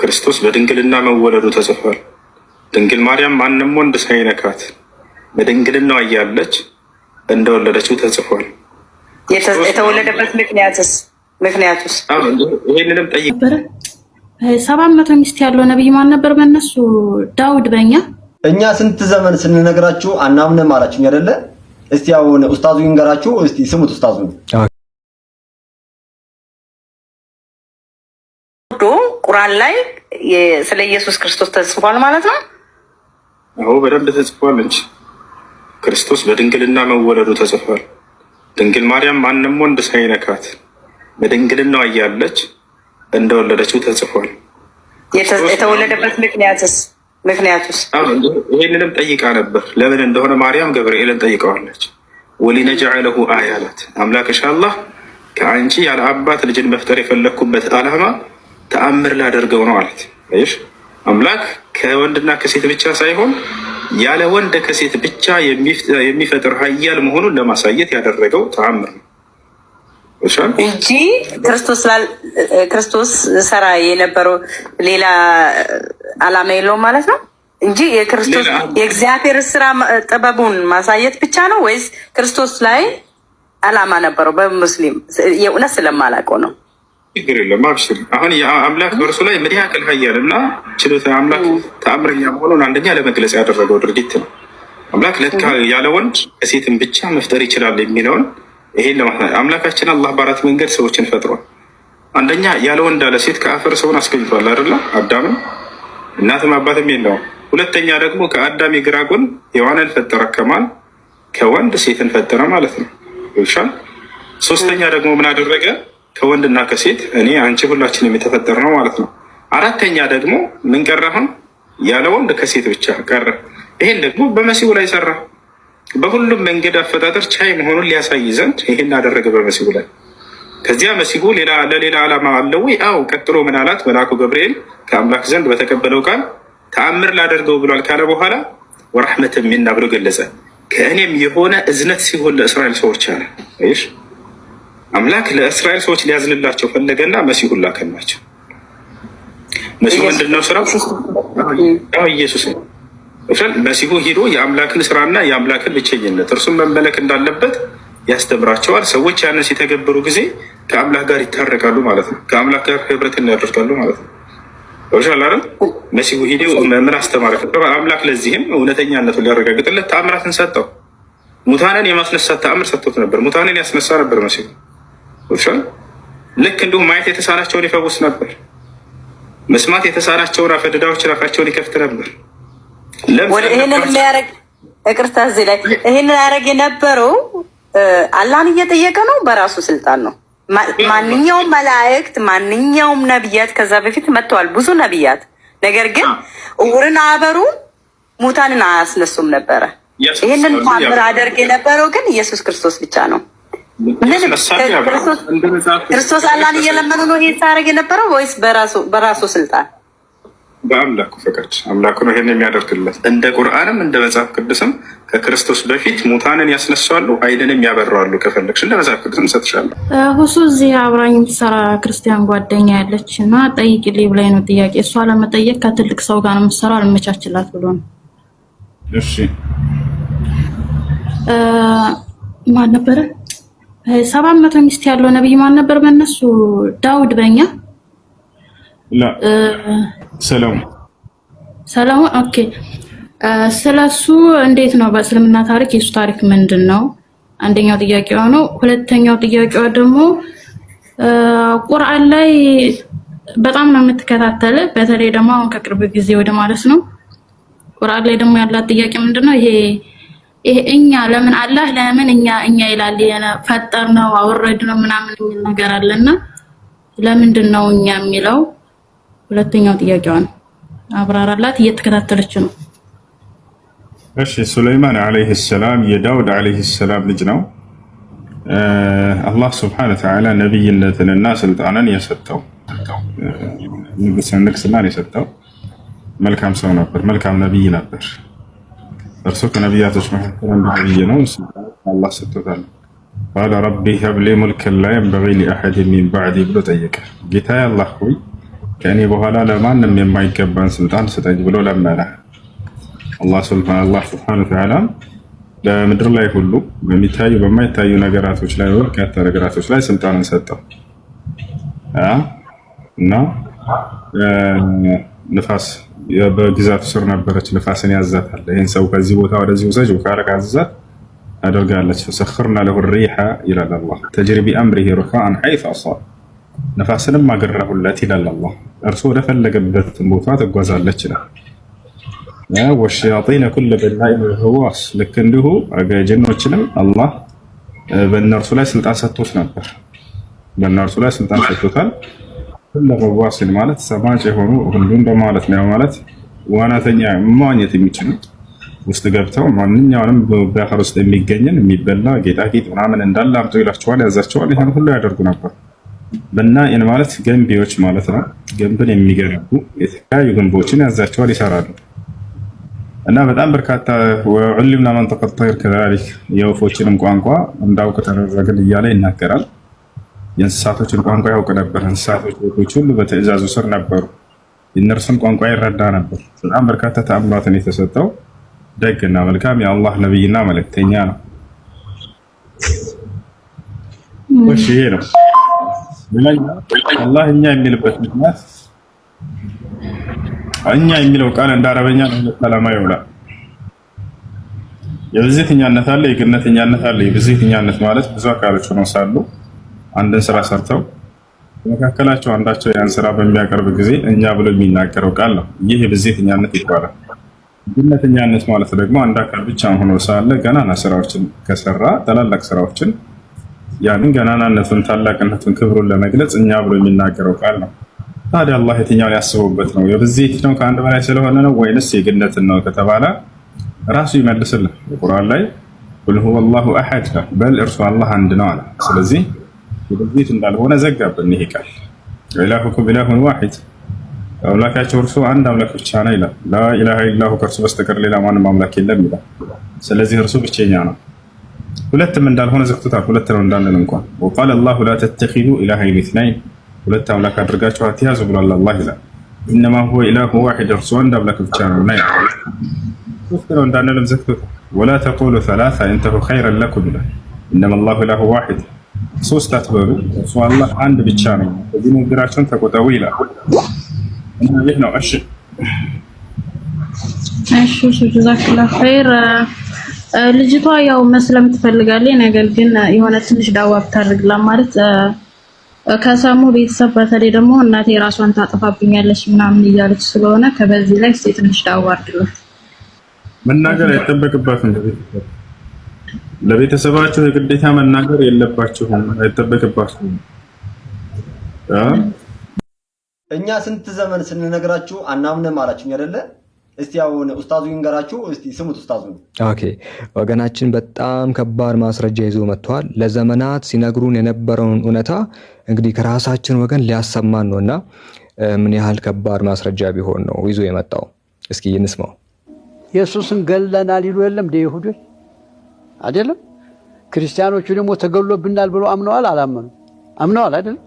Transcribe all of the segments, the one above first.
ክርስቶስ በድንግልና መወለዱ ተጽፏል። ድንግል ማርያም ማንም ወንድ ሳይነካት በድንግልናዋ እያለች እንደወለደችው ተጽፏል። የተወለደበት ምክንያቱስ ይሄንንም ጠይቅ። 700 ሚስት ያለው ነብይ ማን ነበር? በእነሱ ዳውድ። እኛ ስንት ዘመን ስንነግራችሁ አናምንም አላችሁኝ አይደለ? እስቲ አሁን ኡስታዙ ይንገራችሁ። እስቲ ስሙት ኡስታዙን። ቁርአን ላይ ስለ ኢየሱስ ክርስቶስ ተጽፏል ማለት ነው። አዎ በደንብ ተጽፏል እንጂ ክርስቶስ በድንግልና መወለዱ ተጽፏል። ድንግል ማርያም ማንም ወንድ ሳይነካት በድንግልናዋ እያለች እንደወለደችው ተጽፏል። የተወለደበት ምክንያቱስ ይሄንንም ጠይቃ ነበር። ለምን እንደሆነ ማርያም ገብርኤልን ጠይቀዋለች። ወሊነጅዐለሁ አያ አላት። አምላክሽ አላህ ከአንቺ ያለ አባት ልጅን መፍጠር የፈለግኩበት ዓላማ ተአምር ላደርገው ነው አለት። አይሽ አምላክ ከወንድና ከሴት ብቻ ሳይሆን ያለ ወንድ ከሴት ብቻ የሚፈጥር ኃያል መሆኑን ለማሳየት ያደረገው ተአምር ነው እንጂ ክርስቶስ ሰራ የነበረው ሌላ ዓላማ የለውም ማለት ነው እንጂ የክርስቶስ የእግዚአብሔር ስራ ጥበቡን ማሳየት ብቻ ነው ወይስ ክርስቶስ ላይ ዓላማ ነበረው? በሙስሊም የእውነት ስለማላውቀው ነው። ችግር የለም አብሽር። አሁን አምላክ በእርሱ ላይ ምን ያክል ኃያል እና ችሎታ አምላክ ተአምረኛ መሆኑን አንደኛ ለመግለጽ ያደረገው ድርጊት ነው። አምላክ ለካ ያለ ወንድ ከሴትን ብቻ መፍጠር ይችላል የሚለውን ይሄን አምላካችን አላህ በአራት መንገድ ሰዎችን ፈጥሯል። አንደኛ ያለ ወንድ አለ ሴት ከአፈር ሰውን አስገኝቷል አይደለ? አዳምን እናትም አባትም የለውም። ሁለተኛ ደግሞ ከአዳም የግራ ጎን ሔዋንን ፈጠረ፣ ከወንድ ሴትን ፈጠረ ማለት ነው ይሻል። ሶስተኛ ደግሞ ምን አደረገ? ከወንድና ከሴት እኔ አንቺ ሁላችንም የተፈጠረ ነው ማለት ነው። አራተኛ ደግሞ ምን ቀረ? አሁን ያለ ወንድ ከሴት ብቻ ቀረ። ይሄን ደግሞ በመሲሁ ላይ ሰራ። በሁሉም መንገድ አፈጣጠር ቻይ መሆኑን ሊያሳይ ዘንድ ይሄን አደረገ በመሲሁ ላይ። ከዚያ መሲሁ ለሌላ ዓላማ አለው ወይ? አዎ። ቀጥሎ ምን አላት? መልአኩ ገብርኤል ከአምላክ ዘንድ በተቀበለው ቃል ተአምር ላደርገው ብሏል ካለ በኋላ ወረሕመተ ሚና ብሎ ገለጸ። ከእኔም የሆነ እዝነት ሲሆን ለእስራኤል ሰዎች አለ። ይሽ አምላክ ለእስራኤል ሰዎች ሊያዝንላቸው ፈለገና መሲሁን ላከላቸው። መሲሁ ምንድነው ስራው? ኢየሱስ ነው። መሲሁ ሂዶ የአምላክን ስራና የአምላክን ብቸኝነት እርሱም መመለክ እንዳለበት ያስተምራቸዋል። ሰዎች ያንን ሲተገብሩ ጊዜ ከአምላክ ጋር ይታረቃሉ ማለት ነው። ከአምላክ ጋር ህብረትን ያደርጋሉ ማለት ነው። ሻላረ መሲሁ ሂዶ ምን አስተማረ? አምላክ ለዚህም እውነተኛነቱን ሊያረጋግጥለት ተአምራትን ሰጠው። ሙታንን የማስነሳት ተአምር ሰጥቶት ነበር። ሙታንን ያስነሳ ነበር መሲሁ። ልክ እንዲሁም ማየት የተሳናቸውን ይፈውስ ነበር። መስማት የተሳናቸውን አፈድዳዎችን አፋቸውን ይከፍት ነበር። ይህንን የሚያደርግ ይቅርታ፣ እዚህ ላይ ይህንን ያደርግ የነበረው አላህን እየጠየቀ ነው። በራሱ ስልጣን ነው። ማንኛውም መላእክት፣ ማንኛውም ነቢያት ከዛ በፊት መጥተዋል፣ ብዙ ነቢያት። ነገር ግን እውርን አበሩ ሙታንን አያስነሱም ነበረ። ይህንን ታምር አደርግ የነበረው ግን ኢየሱስ ክርስቶስ ብቻ ነው። ክርስቶስ አላህን እየለመኑ ነው ይሄን ሳያደርግ የነበረው ወይስ በራሱ ስልጣን? በአምላኩ ፈቃድ አምላኩ ነው ይሄን የሚያደርግለት። እንደ ቁርአንም እንደ መጽሐፍ ቅዱስም ከክርስቶስ በፊት ሙታንን ያስነሳሉ፣ አይንንም ያበራሉ። ከፈለግሽ እንደ መጽሐፍ ቅዱስም ሰጥሻለሁ። ሁሱ እዚህ አብራኝ የምትሰራ ክርስቲያን ጓደኛ ያለች እና ጠይቂልኝ ብላኝ ነው ጥያቄ። እሷ ለመጠየቅ ከትልቅ ሰው ጋር ነው የምትሰራው፣ አልመቻችላት ብሎ ነው። እሺ ማን ነበረ? 700 ሚስት ያለው ነብይ ማን ነበር? በእነሱ ዳውድ። በእኛ ሰለሞን። ኦኬ። ስለሱ እንዴት ነው በእስልምና ታሪክ የሱ ታሪክ ምንድን ነው? አንደኛው ጥያቄዋ ነው። ሁለተኛው ጥያቄዋ ደግሞ ቁርአን ላይ በጣም ነው የምትከታተል፣ በተለይ ደግሞ አሁን ከቅርብ ጊዜ ወደ ማለት ነው። ቁርአን ላይ ደግሞ ያላት ጥያቄ ምንድን ነው? ይሄ እኛ ለምን አላህ ለምን እኛ ይላል ፈጠር ነው አወረድ ነው ምናምን የሚል ነገር አለና ለምንድን ነው እኛ የሚለው? ሁለተኛው ጥያቄዋ ነው። አብራራላት፣ እየተከታተለች ነው። እሺ ሱለይማን አለይሂ ሰላም የዳውድ አለይሂ ሰላም ልጅ ነው። አላህ ሱብሓነሁ ወተዓላ ነብይነትንና ስልጣንን የሰጠው ንግስናን የሰጠው መልካም ሰው ነበር፣ መልካም ነብይ ነበር። እርሱ ከነቢያቶች መካከል አንዱ ነብይ ነው። አላህ ሰጥቶታል። ቃለ ረቢ ሀብ ሊ ሙልከን ላ የንበጊ ሊአሐድ ሚን ባዕዲ ብሎ ጠየቀ። ጌታዬ አላህ ሆይ ከእኔ በኋላ ለማንም የማይገባን ስልጣን ስጠኝ ብሎ ለመነ። አላህ ሱብሓነሁ ወተዓላ በምድር ላይ ሁሉ በሚታዩ በማይታዩ ነገራቶች ላይ በርካታ ነገራቶች ላይ ስልጣንን ሰጠው እና ንፋስ በግዛቱ ስር ነበረች። ንፋስን ያዛታል። ይህን ሰው ከዚህ ቦታ ወደዚህ ውሰጅ ካለ ካዘዛት አደርጋለች። ፈሰኽርና ለሁ ሪሓ ይላል አላህ ተጅሪ ቢአምሪሂ ሩኻአን ሐይሱ አሳብ። ነፋስንም አገራሁለት ይላል አላህ። እርሱ ወደፈለገበት ቦታ ትጓዛለች ይላል። ወሸያጢነ ኩለ በናኢን ወገዋስ። ልክ እንዲሁ ጅኖችንም አላህ በእነርሱ ላይ ስልጣን ሰጥቶት ነበር። በእነርሱ ላይ ስልጣን ሰጥቶታል። ኩለ ገዋሲን ማለት ሰማጭ የሆኑ ሁሉም በማለት ነው። ማለት ዋናተኛ መዋኘት የሚችሉ ውስጥ ገብተው ማንኛውንም በባህር ውስጥ የሚገኝን የሚበላ ጌጣጌጥ ምናምን እንዳለ አምጡ ይላቸዋል፣ ያዛቸዋል። ይህን ሁሉ ያደርጉ ነበር። በናኢን ማለት ገንቢዎች ማለት ነው። ግንብን የሚገነቡ የተለያዩ ግንቦችን ያዛቸዋል፣ ይሰራሉ። እና በጣም በርካታ ወዑሊምና መንጠቀ ጠይር ከዛሊክ የወፎችንም ቋንቋ እንዳውቅ ተደረግን እያለ ይናገራል። የእንስሳቶችን ቋንቋ ያውቅ ነበር። እንስሳቶች ወፎች ሁሉ በትእዛዙ ስር ነበሩ። የእነርሱን ቋንቋ ይረዳ ነበር። በጣም በርካታ ተአምራትን የተሰጠው ደግና መልካም የአላህ ነቢይና መልእክተኛ ነው። እሺ ይሄ ነው አላህ እኛ የሚልበት ምክንያት እኛ የሚለው ቃል እንደ አረበኛ ለሁለት ዓላማ ይውላል። የብዝህተኛነት አለ፣ የግነተኛነት አለ። የብዝህተኛነት ማለት ብዙ አካሎች ሆነው ሳሉ አንድን ስራ ሰርተው በመካከላቸው አንዳቸው ያን ስራ በሚያቀርብ ጊዜ እኛ ብሎ የሚናገረው ቃል ነው። ይህ የብዝህተኛነት ይባላል። ግነተኛነት ማለት ደግሞ አንድ አካል ብቻ ሆኖ ሳለ ገናና ስራዎችን ከሰራ ታላላቅ ስራዎችን ያንን ገናናነቱን፣ ታላቅነቱን፣ ክብሩን ለመግለጽ እኛ ብሎ የሚናገረው ቃል ነው። ታዲያ አላህ የትኛውን ያስበውበት ነው? የብዜት ነው ከአንድ በላይ ስለሆነ ነው ወይንስ የግነትን ነው ከተባለ ራሱ ይመልስልን። በቁርአን ላይ ቁል ሁወ አላሁ አሐድ በል እርሱ አላህ አንድ ነው አለ። ስለዚህ የብዜት እንዳልሆነ ዘጋብን ይሄ ቃል። ኢላሁኩም ኢላሁን ዋሂድ አምላካቸው እርሱ አንድ አምላክ ብቻ ነው ይላል። ላኢላሃ ኢላሁ ከእርሱ በስተቀር ሌላ ማንም አምላክ የለም ይላል። ስለዚህ እርሱ ብቸኛ ነው። ሁለትም እንዳልሆነ ዘግቶታል። ሁለት ነው እንዳንል እንኳን ወቃለ አላሁ ላ ተተኺዙ ኢላሀይን ኢስነይን ሁለት አምላክ አድርጋችሁ አትያዙ ብሏል አላህ ይላል። ኢነማ ሁወ ኢላሁ ዋሂድ እርሱ አንድ አምላክ ብቻ ነው እና ሶስት ነው እንዳንልም ዘግቶታል። ወላ ተቁሉ ሰላሳ ኢንተሁ ኸይረን ለኩም ይላል። ኢነማ አላሁ ኢላሁ ዋሂድ ሶስት አትበሉ እርሱ አላህ አንድ ብቻ ነው፣ ከዚህ ንግግራቸውን ተቆጠቡ ይላል። እና ይህ ነው። እሺ ጀዛከላሁ ኸይር። ልጅቷ ያው መስለም ትፈልጋለች፣ ነገር ግን የሆነ ትንሽ ዳዋ ብታደርግላት ማለት ከሰሙ ቤተሰብ በተለይ ደግሞ እናቴ ራሷን ታጠፋብኛለች ምናምን እያለች ስለሆነ ከበዚህ ላይ እስኪ ትንሽ ዳዋ አድርግላት። መናገር አይጠበቅባትም። ለቤተሰባቸው የግዴታ መናገር የለባቸውም፣ አይጠበቅባቸውም። እኛ ስንት ዘመን ስንነግራችሁ አናምንም አላችሁኝ አይደለ? እስቲ አሁን ኡስታዙ ይንገራችሁ። እስቲ ስሙት ኡስታዙ። ኦኬ ወገናችን በጣም ከባድ ማስረጃ ይዞ መጥቷል። ለዘመናት ሲነግሩን የነበረውን እውነታ እንግዲህ ከራሳችን ወገን ሊያሰማን ነውና ምን ያህል ከባድ ማስረጃ ቢሆን ነው ይዞ የመጣው? እስኪ እንስማው። ኢየሱስን ገለናል ይሉ የለም እንደ ይሁዶች አይደለም? ክርስቲያኖቹ ደግሞ ተገሎብናል ብለው አምነዋል። አላመኑ? አምነዋል አይደለም?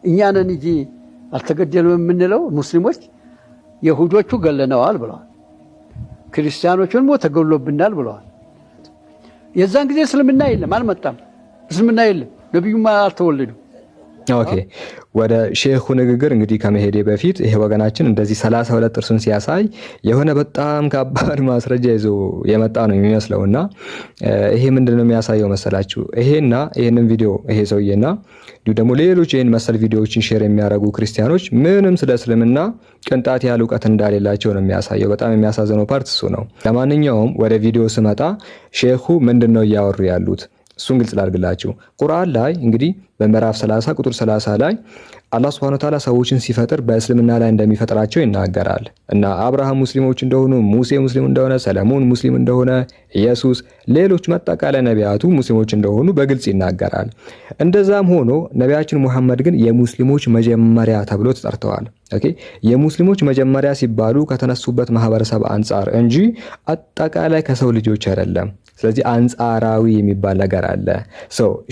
እኛ ነን እንጂ አልተገደሉም የምንለው ሙስሊሞች ይሁዶቹ ገለነዋል ብለዋል። ክርስቲያኖቹን ሞ ተገሎብናል ብለዋል። የዛን ጊዜ እስልምና የለም፣ አልመጣም። እስልምና የለም፣ ነብዩማ አልተወለዱም። ኦኬ ወደ ሼኹ ንግግር እንግዲህ ከመሄዴ በፊት ይሄ ወገናችን እንደዚህ 32 ጥርሱን ሲያሳይ የሆነ በጣም ከባድ ማስረጃ ይዞ የመጣ ነው የሚመስለውና ይሄ ምንድነው የሚያሳየው መሰላችሁ? ይሄና ይሄንን ቪዲዮ ይሄ ሰውዬና ደግሞ ሌሎች ይሄን መሰል ቪዲዮዎችን ሼር የሚያደርጉ ክርስቲያኖች ምንም ስለ እስልምና ቅንጣት ያህል እውቀት እንዳሌላቸው ነው የሚያሳየው። በጣም የሚያሳዝነው ፓርት እሱ ነው። ለማንኛውም ወደ ቪዲዮ ስመጣ ሼኹ ምንድነው እያወሩ ያሉት? እሱን ግልጽ ላድርግላችሁ። ቁርአን ላይ እንግዲህ በምዕራፍ 30 ቁጥር 30 ላይ አላህ Subhanahu Wa Ta'ala ሰዎችን ሲፈጥር በእስልምና ላይ እንደሚፈጥራቸው ይናገራል እና አብርሃም ሙስሊሞች እንደሆኑ፣ ሙሴ ሙስሊም እንደሆነ፣ ሰለሞን ሙስሊም እንደሆነ፣ ኢየሱስ፣ ሌሎች መጠቃላይ ነቢያቱ ሙስሊሞች እንደሆኑ በግልጽ ይናገራል። እንደዛም ሆኖ ነቢያችን ሙሐመድ ግን የሙስሊሞች መጀመሪያ ተብሎ ተጠርተዋል። ኦኬ የሙስሊሞች መጀመሪያ ሲባሉ ከተነሱበት ማህበረሰብ አንፃር እንጂ አጠቃላይ ከሰው ልጆች አይደለም። ስለዚህ አንጻራዊ የሚባል ነገር አለ።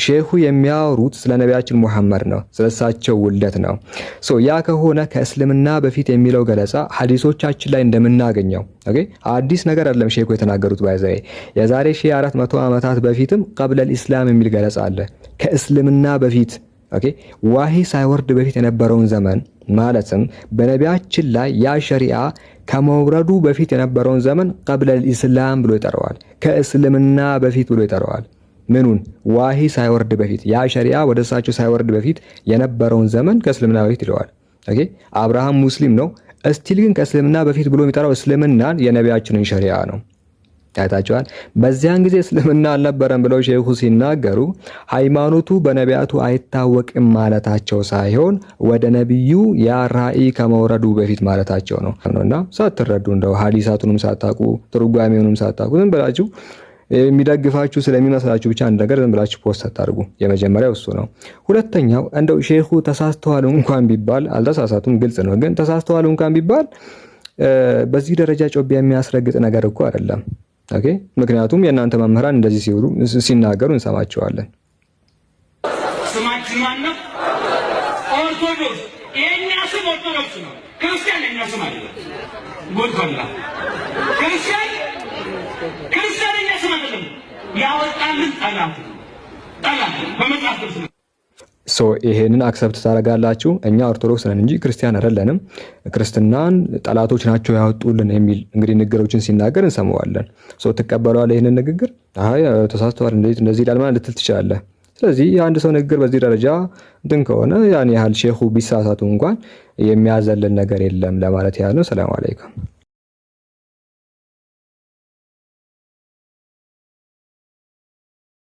ሼኹ የሚያወሩት ስለ ነቢያችን ሙሐመድ ነው፣ ስለሳቸው ውልደት ነው። ያ ከሆነ ከእስልምና በፊት የሚለው ገለጻ ሐዲሶቻችን ላይ እንደምናገኘው አዲስ ነገር አይደለም። ሼኹ የተናገሩት ባይዘይ የዛሬ 1400 ዓመታት በፊትም ቀብለል ኢስላም የሚል ገለጻ አለ። ከእስልምና በፊት ዋሂ ሳይወርድ በፊት የነበረውን ዘመን ማለትም በነቢያችን ላይ ያ ሸሪዓ ከመውረዱ በፊት የነበረውን ዘመን ቀብለል ኢስላም ብሎ ይጠራዋል። ከእስልምና በፊት ብሎ ይጠራዋል። ምኑን? ዋሂ ሳይወርድ በፊት ያ ሸሪዓ ወደ እሳቸው ሳይወርድ በፊት የነበረውን ዘመን ከእስልምና በፊት ይለዋል። አብርሃም ሙስሊም ነው፣ እስቲል ግን ከእስልምና በፊት ብሎ የሚጠራው እስልምናን የነቢያችንን ሸሪዓ ነው። ታይታቸዋል። በዚያን ጊዜ እስልምና አልነበረም ብለው ሼኹ ሲናገሩ ሃይማኖቱ በነቢያቱ አይታወቅም ማለታቸው ሳይሆን ወደ ነቢዩ ያ ራእይ ከመውረዱ በፊት ማለታቸው ነው። እና ሳትረዱ እንደው ሐዲሳቱንም ሳታቁ ትርጓሜውንም ሳታቁ ዝም ብላችሁ የሚደግፋችሁ ስለሚመስላችሁ ብቻ አንድ ነገር ዝም ብላችሁ ፖስት አታርጉ። የመጀመሪያው እሱ ነው። ሁለተኛው እንደው ሼኹ ተሳስተዋል እንኳን ቢባል አልተሳሳቱም፣ ግልጽ ነው። ግን ተሳስተዋል እንኳን ቢባል በዚህ ደረጃ ጮቤ የሚያስረግጥ ነገር እኮ አይደለም። ምክንያቱም የእናንተ መምህራን እንደዚህ ሲናገሩ እንሰማቸዋለን። ስማችን ማን ነው? ኦርቶዶክስ። የእኛ ስም ኦርቶዶክስ ነው። ክርስቲያን የእኛ ስም አይደለም። ጎድፈላ ክርስቲያን የእኛ ስም አይደለም። ያወጣልን ጠላት በመጽሐፍ ቅዱስ ነው። ይሄንን አክሰፕት ታደርጋላችሁ? እኛ ኦርቶዶክስ ነን እንጂ ክርስቲያን አይደለንም፣ ክርስትናን ጠላቶች ናቸው ያወጡልን የሚል እንግዲህ ንግግሮችን ሲናገር እንሰማዋለን። ትቀበለዋለህ? ይሄንን ንግግር አይ ተሳስተዋል እንደዚህ ይላል ማለት ልትል ትችላለህ። ስለዚህ የአንድ ሰው ንግግር በዚህ ደረጃ እንትን ከሆነ ያን ያህል ሼኹ ቢሳሳቱ እንኳን የሚያዘልን ነገር የለም ለማለት ያህል ነው። ሰላም አለይኩም።